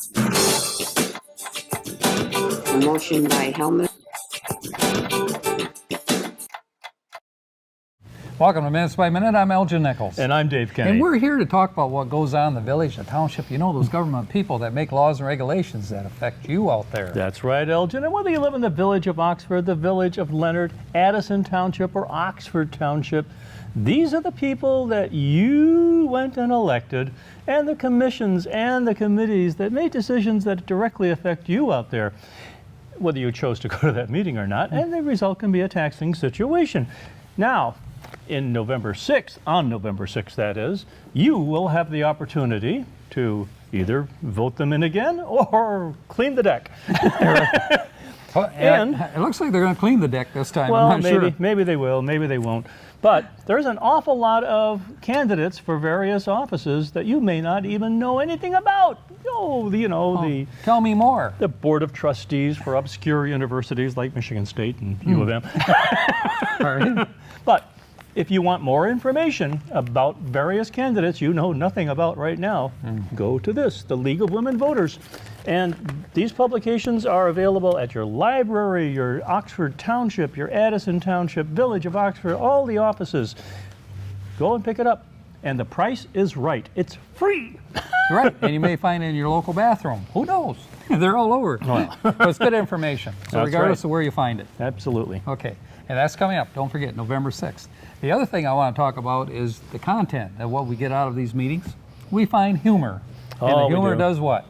A motion by Helmut. Welcome to Minutes by Minute. I'm Elgin Nichols. And I'm Dave Kenny. And we're here to talk about what goes on in the village, the township. You know, those government people that make laws and regulations that affect you out there. That's right, Elgin. And whether you live in the village of Oxford, the village of Leonard, Addison Township, or Oxford Township, these are the people that you went and elected, and the commissions and the committees that made decisions that directly affect you out there, whether you chose to go to that meeting or not, and the result can be a taxing situation. Now, on November 6th that is, you will have the opportunity to either vote them in again or clean the deck. And it looks like they're going to clean the deck this time. Well, I'm not sure. Maybe they will, maybe they won't. But there's an awful lot of candidates for various offices that you may not even know anything about. Tell me more. The Board of Trustees for obscure universities like Michigan State and U of M. All right. But if you want more information about various candidates you know nothing about right now, go to this, the League of Women Voters. And these publications are available at your library, your Oxford Township, your Addison Township, Village of Oxford, all the offices. Go and pick it up. And the price is right. It's free. Right, and you may find it in your local bathroom. Who knows? They're all over. Well. But it's good information, so That's regardless right. of where you find it. Absolutely. Okay, and that's coming up. Don't forget, November 6th. The other thing I want to talk about is the content of what we get out of these meetings. We find humor. And Oh, the we humor do. does what?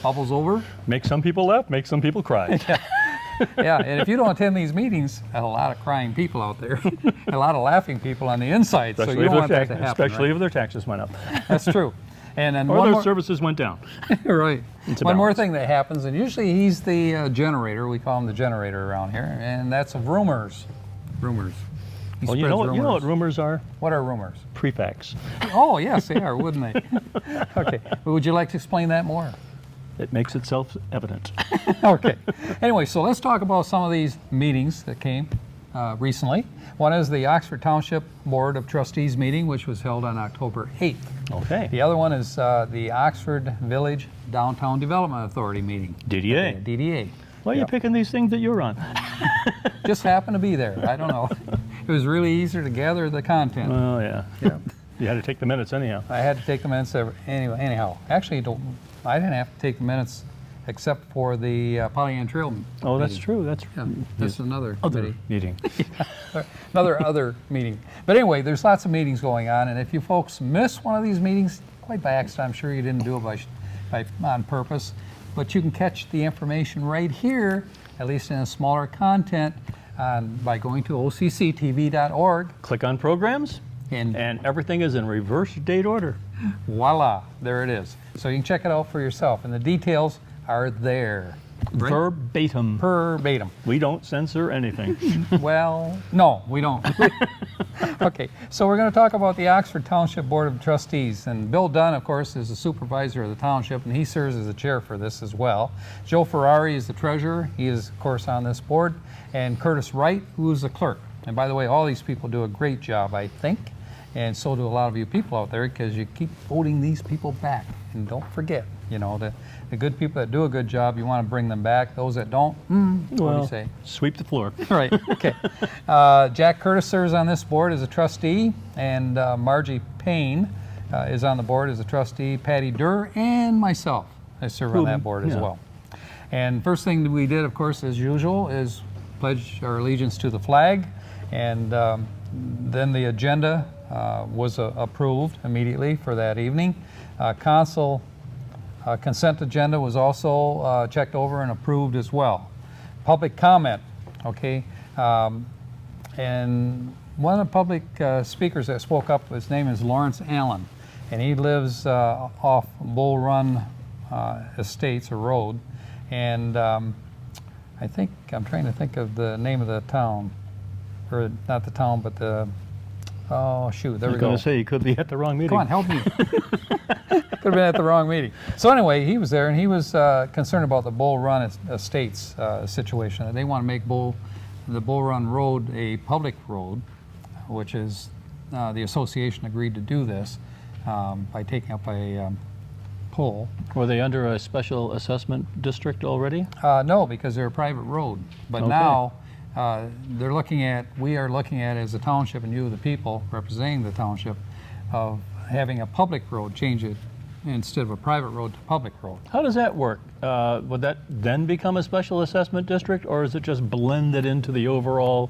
Bubbles over. Make some people laugh, make some people cry. Yeah, and if you don't attend these meetings, a lot of crying people out there, a lot of laughing people on the inside. So you don't want that to happen. Especially right? if their taxes went up. That's true. And then Or one their more, services went down. right. It's a One more balance. thing that happens, and usually he's the generator. We call him the generator around here, and that's of rumors. Rumors. He Well, you spreads know what rumors. rumors are? What are rumors? Prefects. Oh, yes, they are, wouldn't they? Okay. Well, would you like to explain that more? It makes itself evident. Okay. Anyway, so let's talk about some of these meetings that came recently. One is the Oxford Township Board of Trustees meeting, which was held on October 8th. Okay. The other one is the Oxford Village Downtown Development Authority meeting. DDA. DDA. Why are you picking these things that you're on? Just happened to be there. I don't know. It was really easier to gather the content. Well, yeah. Yeah. You had to take the minutes anyhow. I had to take the minutes anyhow. Actually, I didn't have to take the minutes except for the Pollyant Trail Oh, that's meeting. true. That's Yeah, that's another other committee. meeting. Other meeting. But anyway, there's lots of meetings going on, and if you folks miss one of these meetings, quite by accident, I'm sure you didn't do it on purpose, but you can catch the information right here, at least in a smaller content, by going to OCCTV.org, Click on programs, and and everything is in reverse date order. voila, there it is. So you can check it out for yourself, and the details are there. Right? Verbatim. Verbatim. We don't censor anything. Well, no, we don't. Okay, so we're going to talk about the Oxford Township Board of Trustees. And Bill Dunn, of course, is the supervisor of the township, and he serves as the chair for this as well. Joe Ferrari is the treasurer. He is, of course, on this board. And Curtis Wright, who is the clerk. And by the way, all these people do a great job, I think. And so do a lot of you people out there, because you keep voting these people back. And don't forget, you know, the good people that do a good job, you want to bring them back. Those that don't, what do you say? Sweep the floor. Right, okay. Jack Curtis serves on this board as a trustee, and Margie Payne is on the board as a trustee, Patty Durr, and myself. I serve on that board as well. And first thing that we did, of course, as usual, is pledge our allegiance to the flag, and then the agenda was approved immediately for that evening. Council consent agenda was also checked over and approved as well. Public comment, okay. And one of the public speakers that spoke up, his name is Lawrence Allen, and he lives off Bull Run Estates or Road. And I think, I'm trying to think of the name of the town, or not the town, but the, oh shoot, there we I was go. going to say, you could be at the wrong meeting. Come on, help me. Could have been at the wrong meeting. So anyway, he was there, and he was concerned about the Bull Run Estates situation. They want to make the Bull Run Road a public road, which is the association agreed to do this by taking up a pull. Were they under a special assessment district already? No, because they're a private road. But Okay. now we are looking at as a township, and you, the people representing the township, of having a public road, change it instead of a private road to public road. How does that work? Would that then become a special assessment district, or is it just blended into the overall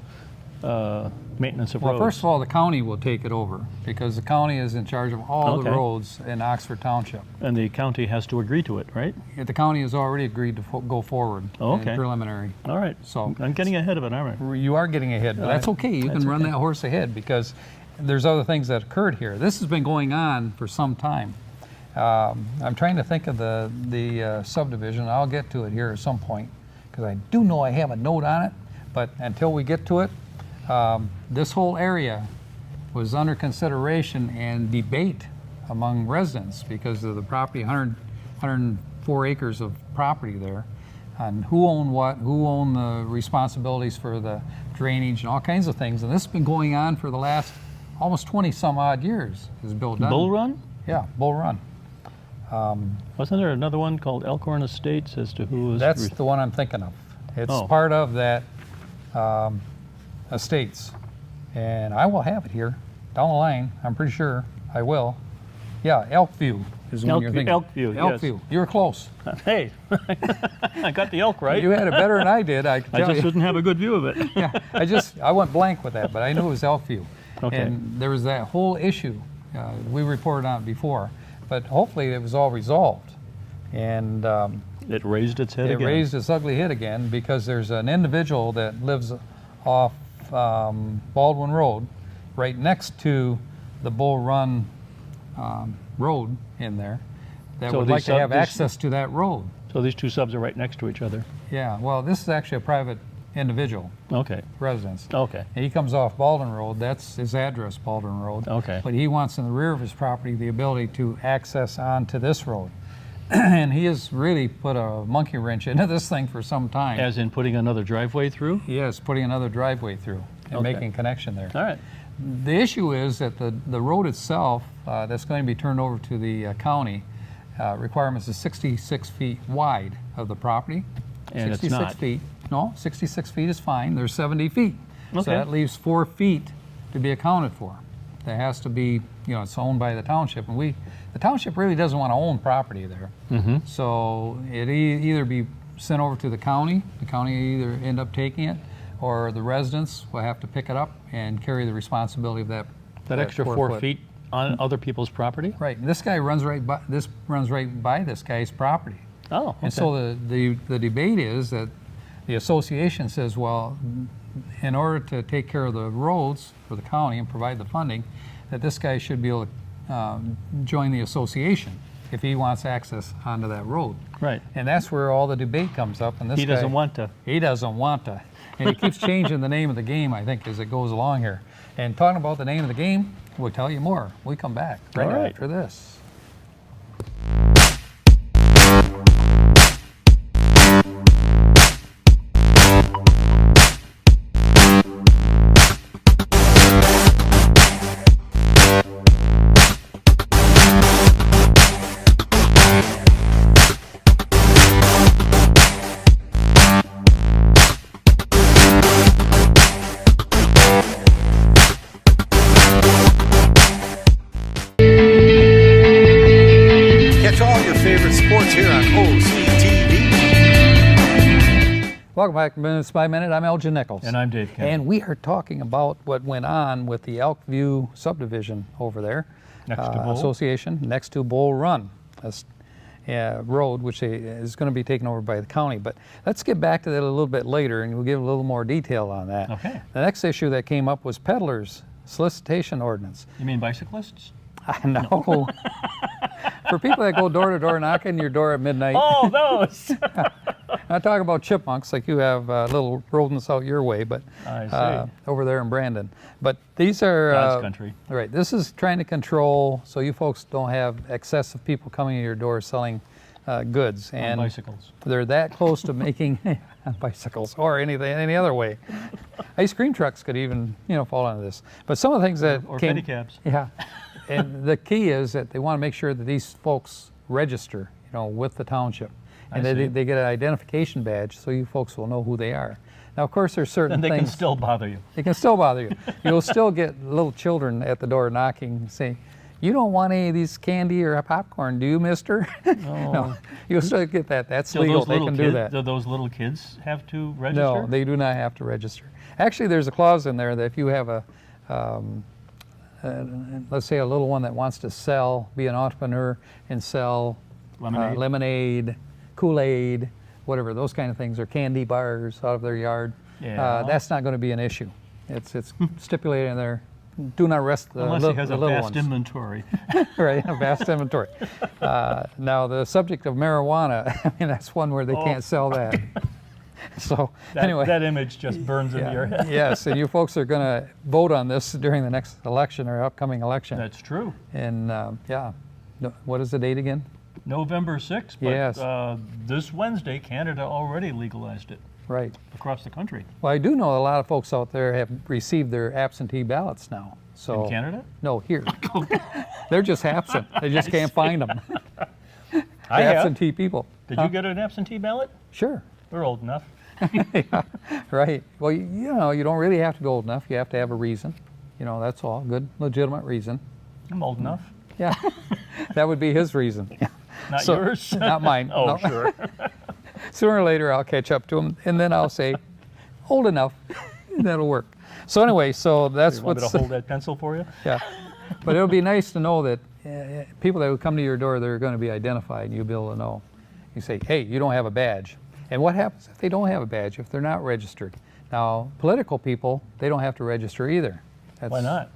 maintenance of Well, roads? first of all, the county will take it over because the county is in charge of all the Okay. roads in Oxford Township. And the county has to agree to it, right? The county has already agreed to go forward Oh, okay. in preliminary. All right. So I'm getting ahead of it, aren't I? you are getting ahead, but that's okay. You can run that horse ahead because there's other things that occurred here. This has been going on for some time. I'm trying to think of the subdivision. I'll get to it here at some point because I do know I have a note on it, but until we get to it, this whole area was under consideration and debate among residents because of the property, 104 acres of property there, and who owned what, who owned the responsibilities for the drainage and all kinds of things. And this has been going on for the last almost 20 some odd years, as Bill Dunn. Bull Run? Yeah, Bull Run. Wasn't there another one called Elkhorn Estates as to who was? That's the one I'm thinking of. It's Oh. part of that estates. And I will have it here down the line. I'm pretty sure I will. Yeah, Elkview is the one you're Elkview, thinking. Elkview, yes. Elkview. You were close. Hey, I got the elk right. You had it better than I did, I can I tell just you. didn't have a good view of it. Yeah, I went blank with that, but I knew it was Elkview. Okay. And there was that whole issue. We reported on it before, but hopefully it was all resolved. And It raised its head it again. raised its ugly head again because there's an individual that lives off Baldwin Road, right next to the Bull Run road in there, that So would these like to have these- access to that road. So these two subs are right next to each other. Yeah, well, this is actually a private individual Okay. residence. Okay. And he comes off Baldwin Road, that's his address, Baldwin Road. Okay. But he wants in the rear of his property the ability to access onto this road. And he has really put a monkey wrench into this thing for some time. As in putting another driveway through? Yes, putting another driveway through and Okay. making a connection there. All right. The issue is that the road itself, that's going to be turned over to the county, requirements is 66 feet wide of the property. And it's 66 not. feet. No, 66 feet is fine. There's 70 feet. So Okay. that leaves 4 feet to be accounted for. That has to be, it's owned by the township. And the township really doesn't want to own property there. Mm-hmm. So it either be sent over to the county either end up taking it, or the residents will have to pick it up and carry the responsibility of that. That extra 4 foot. feet on other people's property? Right. And this guy runs right by this guy's property. Oh, okay. And so the debate is that the association says, well, in order to take care of the roads for the county and provide the funding, that this guy should be able to join the association if he wants access onto that road. Right. And that's where all the debate comes up. And this He guy, doesn't want to. He doesn't want to. And he keeps changing the name of the game, I think, as it goes along here. And talking about the name of the game, we'll tell you more. We come back right All right. after this. Catch all your favorite sports here on OCTV. Welcome back to Minutes by Minute. I'm Elgin Nichols. And I'm Dave Kemp. And we are talking about what went on with the Elkview subdivision over there. Next to Bull? Association, next to Bull Run. That's road, which is going to be taken over by the county. But let's get back to that a little bit later, and we'll give a little more detail on that. Okay. The next issue that came up was peddlers solicitation ordinance. You mean bicyclists? I know. For people that go door to door knocking your door at midnight. Oh, those! I'm not talking about chipmunks like you have little rodents out your way, but I see. over there in Brandon. But these are God's country. Right. This is trying to control so you folks don't have excessive people coming to your door selling goods. On And bicycles. they're that close to making on bicycles or any other way. Ice cream trucks could even fall into this. But some of the things that Or came, pedicabs. yeah. And the key is that they want to make sure that these folks register, with the township. And I see. they get an identification badge so you folks will know who they are. Now, of course, there's certain And they things. can still bother you. They can still bother you. You'll still get little children at the door knocking, saying, "You don't want any of these candy or popcorn, do you, mister?" No, you'll still get that. That's legal. They can do that. Do those little kids have to register? No, they do not have to register. Actually, there's a clause in there that if you have let's say a little one that wants to be an entrepreneur and sell Lemonade. lemonade, Kool-Aid, whatever, those kind of things, or candy bars out of their yard, Yeah. that's not going to be an issue. It's stipulated in there. Do not arrest the, Unless li- he has the a little vast ones. inventory. Right, a vast inventory. Now, the subject of marijuana, that's one where they Oh. can't sell that. So, That, anyway. that image just burns into your head. Yes, and you folks are going to vote on this during the next election or upcoming election. That's true. And what is the date again? November 6th, but Yes. this Wednesday, Canada already legalized it Right. across the country. Well, I do know a lot of folks out there have received their absentee ballots now. So In Canada? No, here. They're just absent. They just can't find them. I have. Absentee people. Did you get an absentee ballot? Sure. We're old enough. Right. Well, you don't really have to be old enough. You have to have a reason. That's all. Good, legitimate reason. I'm old enough. Yeah. That would be his reason. Not So- yours? Not mine. Oh, No. sure. Sooner or later, I'll catch up to him, and then I'll say, old enough. That'll work. So anyway, that's You want me what's... to hold that pencil for you? Yeah. But it'll be nice to know that people that would come to your door, they're going to be identified, and you'll be able to know. You say, hey, you don't have a badge. And what happens if they don't have a badge, if they're not registered? Now, political people, they don't have to register either. Why not?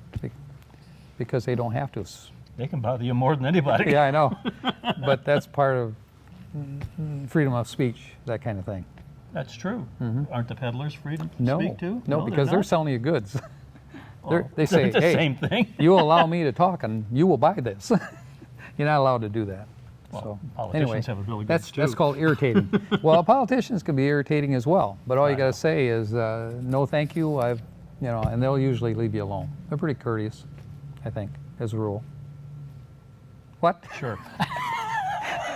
Because they don't have to. They can bother you more than anybody. Yeah, I know. But that's part of freedom of speech, that kind of thing. That's true. Aren't the peddlers free to No, speak to? no, because they're not? selling you goods. Well, they say, it's the hey, same thing. you allow me to talk and you will buy this. You're not allowed to do that. Well, So politicians anyway, have a bill of that's goods, too. called irritating. Well, politicians can be irritating as well, but all you got to say is no, thank you. And they'll usually leave you alone. They're pretty courteous, I think, as a rule. What? Sure.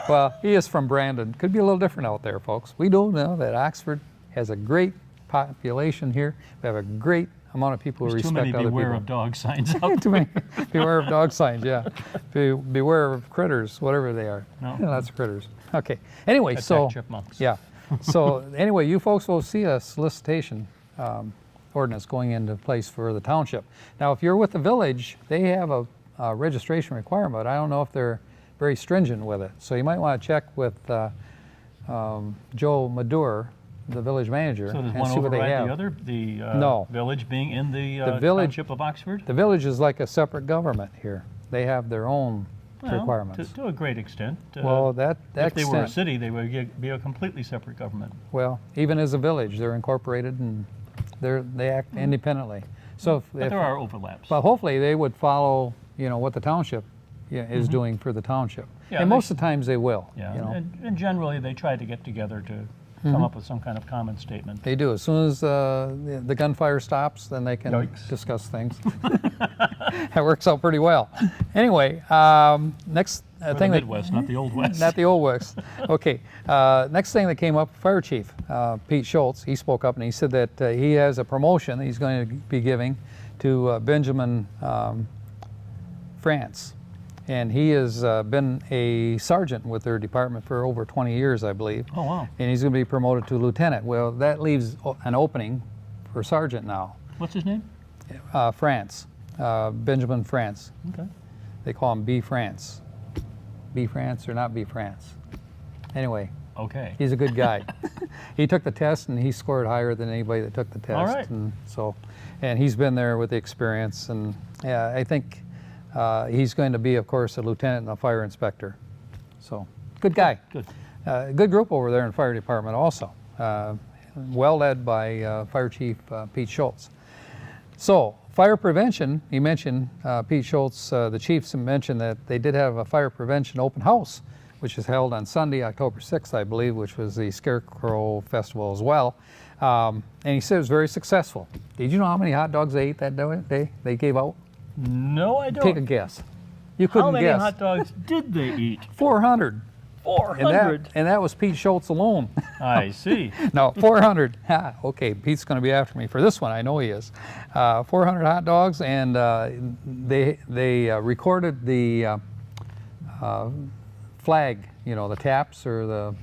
Well, he is from Brandon. Could be a little different out there, folks. We do know that Oxford has a great population here. We have a great amount of people who There's too respect many other beware people. of dog signs out Too many. Beware of dog signs, yeah. Beware of critters, whatever they are. No. Yeah, lots of critters. Okay. Anyway, Attack so chipmunks. yeah. So anyway, you folks will see a solicitation ordinance going into place for the township. Now, if you're with the village, they have a registration requirement, but I don't know if they're very stringent with it. So you might want to check with Joe Madur, the village manager, So does and one see what they override have. the other? The No. village being in the, village- township of Oxford? The village is like a separate government here. They have their own Well, requirements. To a great extent. Well, that if they were a extent, city, they would be a completely separate government. well, even as a village, they're incorporated and they act independently. So, But there are overlaps. well, hopefully they would follow, what the township is doing for the township. Yeah, And they most of the times they will. Yeah, You know. and generally they try to get together to come up with some kind of common statement. They do. As soon as the gunfire stops, then they can Yikes. discuss things. That works out pretty well. Anyway, next We're thing the that Midwest, not the Old West. Not the old West. Okay. Next thing that came up, Fire Chief Pete Schultz, he spoke up and he said that he has a promotion that he's going to be giving to Benjamin France. And he has been a sergeant with their department for over 20 years, I believe. Oh, wow. And he's going to be promoted to lieutenant. Well, that leaves an opening for sergeant now. What's his name? France. Benjamin France. Okay. They call him B. France. B. France or not B. France. Anyway, Okay. he's a good guy. He took the test and he scored higher than anybody that took the test. All right. And he's been there with the experience. And yeah, I think he's going to be, of course, a lieutenant and a fire inspector. So, good guy. Good. Good group over there in the fire department also. Well led by Fire Chief Pete Schultz. So, fire prevention, he mentioned, Pete Schultz, the chiefs mentioned that they did have a fire prevention open house, which is held on Sunday, October 6th, I believe, which was the Scarecrow Festival as well. And he said it was very successful. Did you know how many hot dogs they ate that day? They gave out? No, I don't. Take a guess. You couldn't How many guess. hot dogs did they eat? 400. 400. And that was Pete Schultz alone. I see. No, 400. Ha, okay, Pete's going to be after me for this one. I know he is. 400 hot dogs, and they recorded the flag. You know, the taps or the,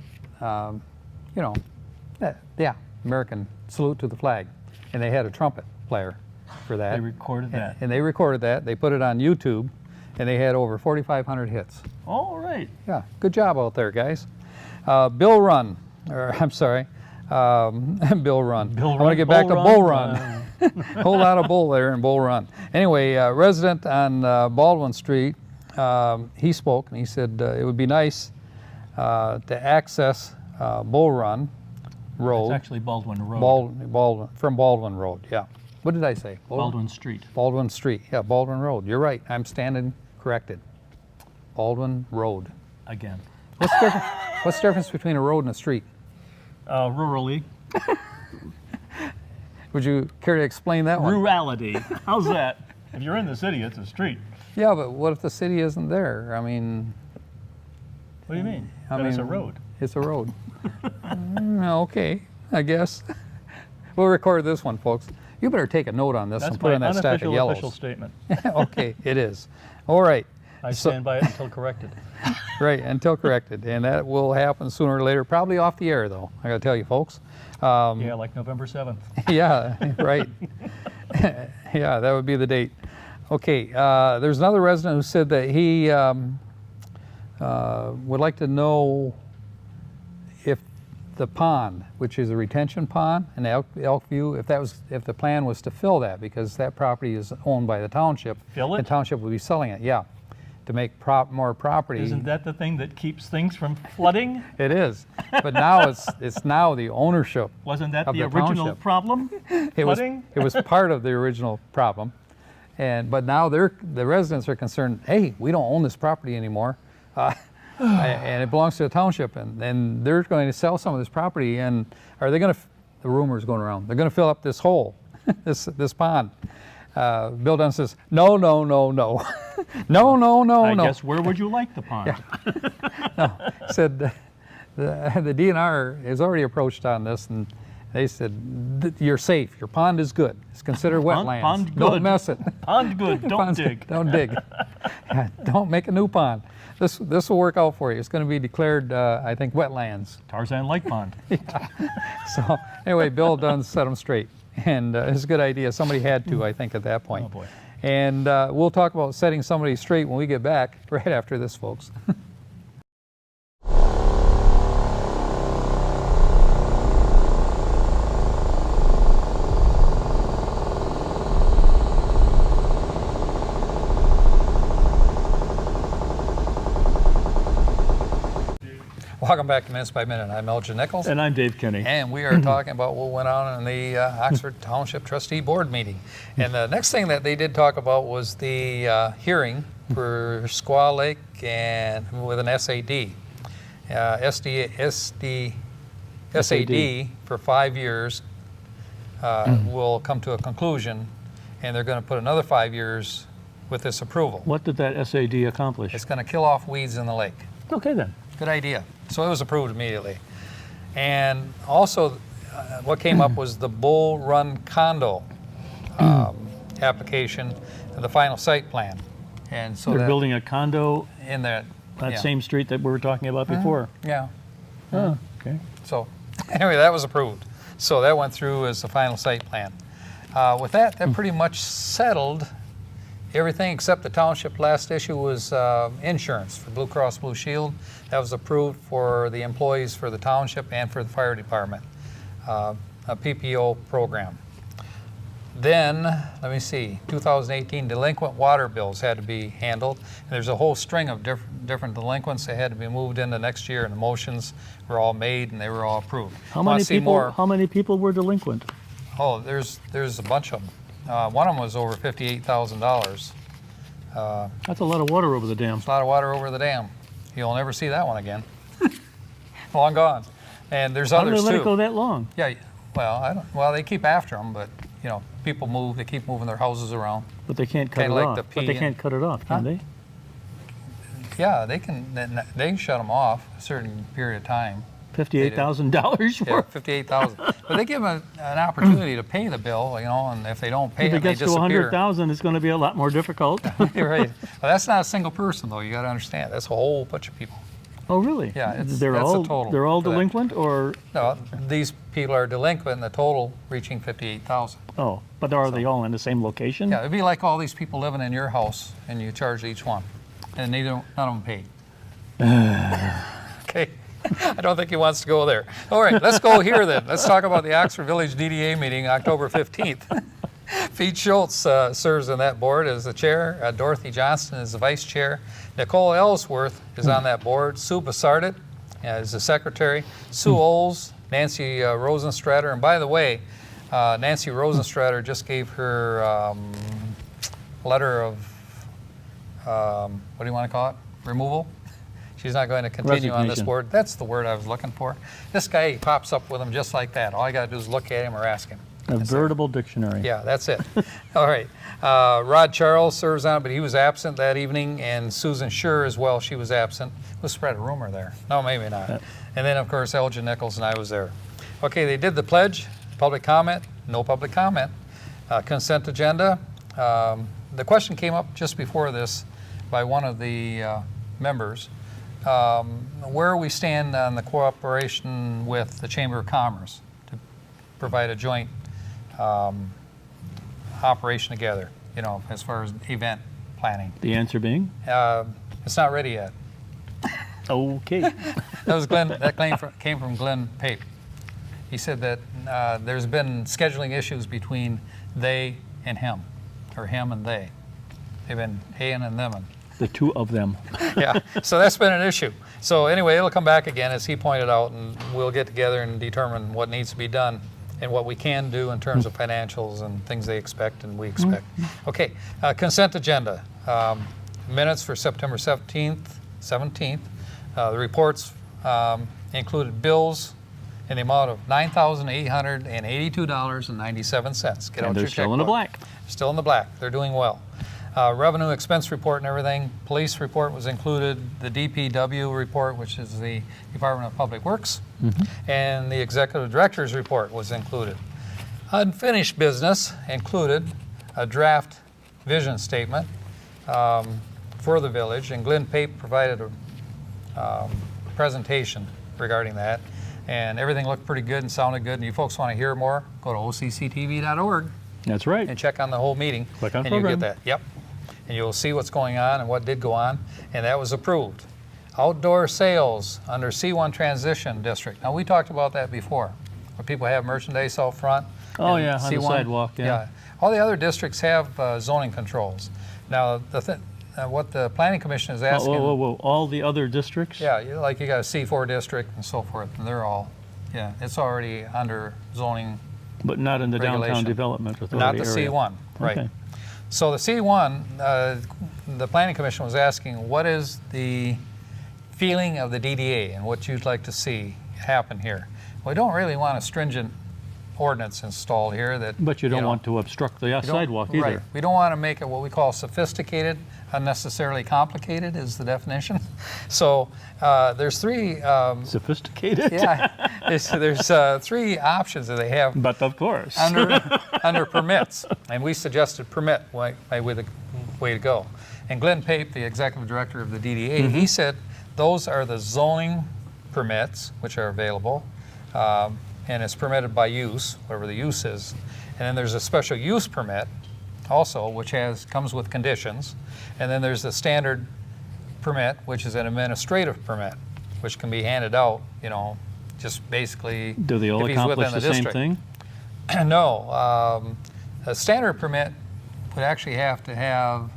American salute to the flag, and they had a trumpet player for that. They recorded that. And they recorded that. They put it on YouTube, and they had over 4,500 hits. All right. Yeah, good job out there, guys. Bill Run, or I'm sorry, Bill Run. I want to get back to Bull Run. Whole lot of bull there in Bull Run. Anyway, resident on Baldwin Street, he spoke and he said it would be nice to access Bull Run Road. It's actually Baldwin Road. From Baldwin Road, yeah. What did I say? Baldwin Street. Baldwin Street, yeah, Baldwin Road. You're right, I'm standing corrected. Baldwin Road. Again. What's the difference between a road and a street? Rurally. Would you care to explain that one? Rurality. How's that? If you're in the city, it's a street. Yeah, but what if the city isn't there? I mean, What do you mean? I It's a mean, road. It's a road. Okay, I guess. We'll record this one, folks. You better take a note on this That's and put it in my that stack of unofficial yellows. official statement. Okay, it is. All right. I So- stand by it until corrected. Right, until corrected. And that will happen sooner or later, probably off the air, though, I got to tell you, folks. Yeah, like November 7th. Yeah, right. Yeah, that would be the date. Okay, there's another resident who said that he would like to know if the pond, which is a retention pond in Elkview, if the plan was to fill that, because that property is owned by the township. Fill it? The township would be selling it, yeah, to make more property. Isn't that the thing that keeps things from flooding? It is, but now it's now the ownership. Wasn't that Of the the original township. problem? Flooding? It was part of the original problem, but now the residents are concerned. Hey, we don't own this property anymore, and it belongs to the township, and they're going to sell some of this property. And are they going to? The rumors going around. They're going to fill up this hole, this pond. Bill Dunn says, no, no, no, no, no, no, no, I no. guess where would you like the pond? Said the DNR is already approached on this, and they said you're safe. Your pond is good. It's considered wetlands. Pond Don't good. mess it. Pond good, don't Pond's dig. good. Don't dig. Yeah, don't make a new pond. This will work out for you. It's going to be declared, I think, wetlands. Tarzan Lake Pond. So anyway, Bill Dunn set them straight, and it's a good idea. Somebody had to, I think, at that point. Oh, boy. And we'll talk about setting somebody straight when we get back, right after this, folks. Welcome back to Minutes by Minute. I'm Elgin Nichols. And I'm Dave Kenny. And we are talking about what went on in the Oxford Township Trustee Board meeting. And the next thing that they did talk about was the hearing for Squaw Lake and with an SAD. SAD for 5 years will come to a conclusion, and they're going to put another 5 years with this approval. What did that SAD accomplish? It's going to kill off weeds in the lake. Okay then. Good idea. So it was approved immediately. And also, what came up was the Bull Run condo application, the final site plan. And so They're that, building a condo in that yeah. same street that we were talking about before. Yeah. Oh, okay. So anyway, that was approved. So that went through as the final site plan. With that pretty much settled everything except the township. Last issue was insurance for Blue Cross Blue Shield. That was approved for the employees for the township and for the fire department, a PPO program. Then, let me see, 2018 delinquent water bills had to be handled. And there's a whole string of different delinquents that had to be moved into next year, and the motions were all made and they were all approved. How Want many to see people? more? How many people were delinquent? Oh, there's a bunch of them. One of them was over $58,000. That's a lot of water over the dam. A lot of water over the dam. You'll never see that one again. Long gone. And there's How did others they let too. it go that long? Yeah. Well, I don't. Well, they keep after them, but you know, people move. They keep moving their houses around. But they can't cut Kinda it like off. the But they P- can't cut it off, can Huh? they? Yeah, they can shut them off a certain period of time. $58,000 Yeah, for. $58,000. But they give them an opportunity to pay the bill, you know, and if they don't pay If it, it they gets to disappear. 100,000, it's going to be a lot more difficult. You're right. Well, that's not a single person, though. You got to understand. That's a whole bunch of people. Oh, really? Yeah, They're that's a all total they're all for that. delinquent, or No, these people are delinquent, and the total reaching 58,000. oh, but are they all in the same location? Yeah, it'd be like all these people living in your house, and you charge each one, and none of them paid. Okay. I don't think he wants to go there. All right, let's go here then. Let's talk about the Oxford Village DDA meeting, October 15th. Pete Schultz serves on that board as the chair. Dorothy Johnston is the vice chair. Nicole Ellsworth is on that board. Sue Bassardit is the secretary. Sue Oles, Nancy Rosenstrater. And by the way, Nancy Rosenstrater just gave her letter of, what do you want to call it? Removal? She's not going to continue on this Resignation. board. That's the word I was looking for. This guy, he pops up with him just like that. All I got to do is look at him or ask him. A veritable dictionary. Yeah, that's it. All right. Rod Charles serves on it, but he was absent that evening, and Susan Schur as well. She was absent. We'll spread a rumor there. No, maybe not. And then, of course, Elgin Nichols and I was there. Okay, they did the pledge. Public comment. No public comment. Consent agenda. The question came up just before this by one of the members. Where we stand on the cooperation with the Chamber of Commerce to provide a joint operation together, you know, as far as event planning. The answer being? It's not ready yet. Okay. That was Glenn. That came from Glenn Pape. He said that there's been scheduling issues between they and him, or him and they. They've been haying and theming. The two of them. Yeah, so that's been an issue. So anyway, it'll come back again, as he pointed out, and we'll get together and determine what needs to be done and what we can do in terms of financials and things they expect and we expect. Okay, consent agenda. Minutes for September 17th. The reports included bills in the amount of $9,882.97. Get out And they're your still in the checkbook. black. Still in the black. They're doing well. Revenue expense report and everything. Police report was included. The DPW report, which is the Department of Public Works, and the executive director's report was included. Unfinished business included a draft vision statement for the village, and Glenn Pape provided a presentation regarding that, and everything looked pretty good and sounded good. And you folks want to hear more, go to OCCTV.org That's right. and check on the whole meeting. Click on and you'll program. get that. Yep. And you'll see what's going on and what did go on, and that was approved. Outdoor sales under C1 Transition District. Now, we talked about that before, where people have merchandise out front. Oh, and yeah, on the sidewalk, yeah. All the other districts have zoning controls. Now, what the Planning Commission is asking... Whoa. All the other districts? Yeah, you got a C4 district and so forth, and they're all, yeah, it's already under zoning. But not in the Downtown Regulation. Development Authority Not the area. C1, right. Okay. So the C1, the Planning Commission was asking, what is the feeling of the DDA and what you'd like to see happen here? We don't really want a stringent ordinance installed here that... But you don't know, want to obstruct the we don't- sidewalk either. Right. We don't want to make it what we call sophisticated, unnecessarily complicated is the definition. So there's three... Sophisticated? yeah, there's three options that they have But of course. under permits, and we suggested permit way the way to go. And Glenn Pape, the executive director of the DDA, he said those are the zoning permits which are available, and it's permitted by use, whatever the use is. And then there's a special use permit also, which comes with conditions. And then there's the standard permit, which is an administrative permit, which can be handed out, you know, just basically Do they all if he's accomplish within the same district. thing? No, a standard permit would actually have to have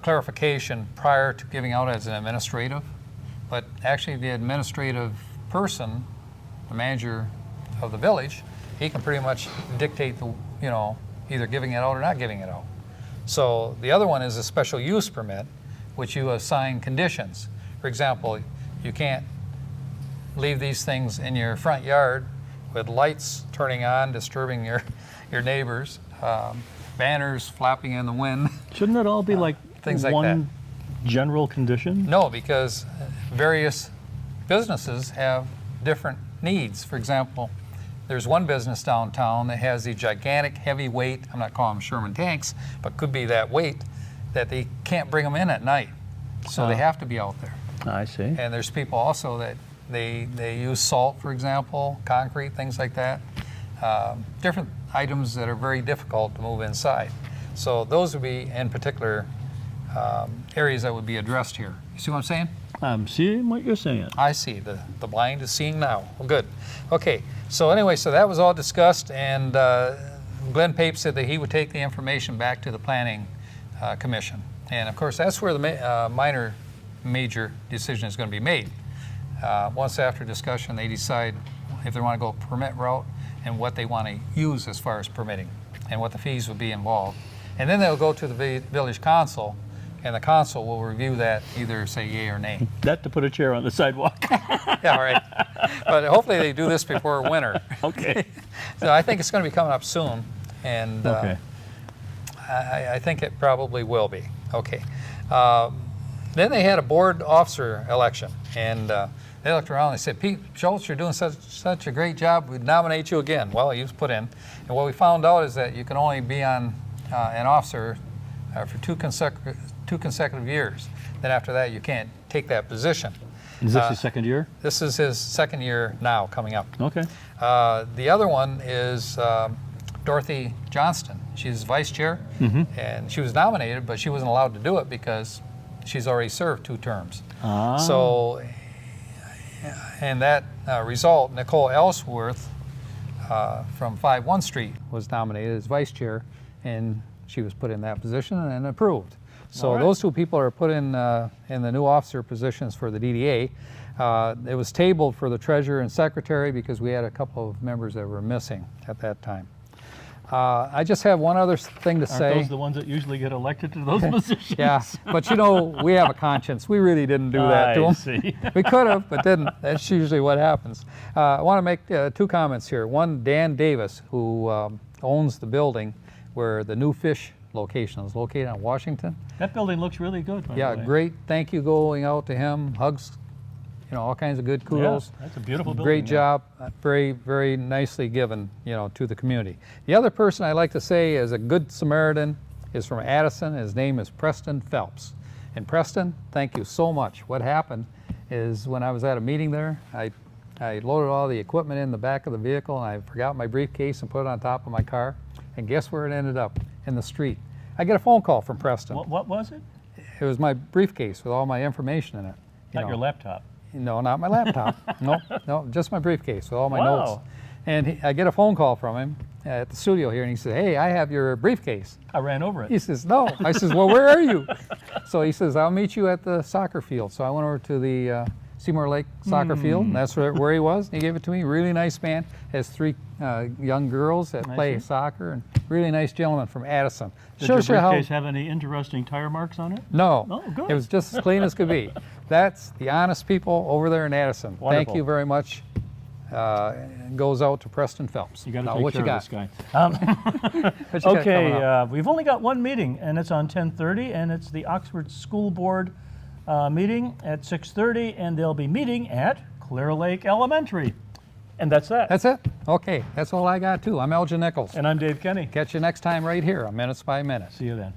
clarification prior to giving out as an administrative, but actually the administrative person, the manager of the village, he can pretty much dictate the, you know, either giving it out or not giving it out. So the other one is a special use permit, which you assign conditions. For example, you can't leave these things in your front yard with lights turning on, disturbing your neighbors, banners flapping in the wind. Shouldn't it all be like things like one general condition? No, because various businesses have different needs. For example, there's one business downtown that has the gigantic heavy weight, I'm not calling them Sherman tanks, but could be that weight, that they can't bring them in at night. So they have to be out there. I see. And there's people also that they use salt, for example, concrete, things like that. Different items that are very difficult to move inside. So those would be, in particular, areas that would be addressed here. You see what I'm saying? I'm seeing what you're saying. I see. The blind is seeing now. Well, good. Okay. So anyway, so that was all discussed, and Glenn Pape said that he would take the information back to the Planning Commission. And of course, that's where the major decision is going to be made. Once after discussion, they decide if they want to go permit route and what they want to use as far as permitting and what the fees would be involved. And then they'll go to the village council, and the council will review that, either say yay or nay. That to put a chair on the sidewalk. Yeah, all right. But hopefully they do this before winter. Okay. So I think it's going to be coming up soon, and Okay. I think it probably will be. Okay. Then they had a board officer election, and they looked around and they said, Pete Schultz, you're doing such a great job. We'd nominate you again. Well, he was put in. And what we found out is that you can only be on an officer for two consecutive years. Then after that, you can't take that position. Is this his second year? This is his second year now coming up. Okay. The other one is Dorothy Johnston. She's vice chair, and she was nominated, but she wasn't allowed to do it because she's already served 2 terms. Ah. So, and that result, Nicole Ellsworth from 51 Street was nominated as vice chair, and she was put in that position and approved. So All right. those 2 people are put in the new officer positions for the DDA. It was tabled for the treasurer and secretary because we had a couple of members that were missing at that time. I just have one other thing to say. Aren't those the ones that usually get elected to those positions? Yeah, but you know, we have a conscience. We really didn't do that to them. I see. We could have, but didn't. That's usually what happens. I want to make 2 comments here. One, Dan Davis, who owns the building where the new fish location is located on Washington. That building looks really good, by Yeah, the way. great. Thank you going out to him. Hugs, you know, all kinds of good kudos. Yeah, that's a beautiful building. Great yeah. job. Very, very nicely given, you know, to the community. The other person I like to say is a good Samaritan is from Addison. His name is Preston Phelps. And Preston, thank you so much. What happened is when I was at a meeting there, I loaded all the equipment in the back of the vehicle, and I forgot my briefcase and put it on top of my car. And guess where it ended up? In the street. I get a phone call from Preston. What was it? It was my briefcase with all my information in it. Not your laptop. No, not my laptop. No, just my briefcase with all my Wow. notes. And I get a phone call from him at the studio here, and he says, "Hey, I have your briefcase." I ran over it. He says, "No." I says, "Well, where are you?" So he says, "I'll meet you at the soccer field." So I went over to the Seymour Lake soccer field, and that's where he was. And he gave it to me. Really nice man. Has 3 young girls that play soccer, and really nice gentleman from Addison. Did your Shows you how. briefcase have any interesting tire marks on it? No, Oh, good. it was just as clean as could be. That's the honest people over there in Addison. Wonderful. Thank you very much. Goes out to Preston Phelps. You got to Now, take what care you got? of this guy. What you got coming Okay, up? we've only got one meeting, and it's on 10:30, and it's the Oxford School Board meeting at 6:30, and they'll be meeting at Clear Lake Elementary. And that's that. That's it? Okay, that's all I got too. I'm Elgin Nichols. And I'm Dave Kenny. Catch you next time right here on Minutes by Minutes. See you then.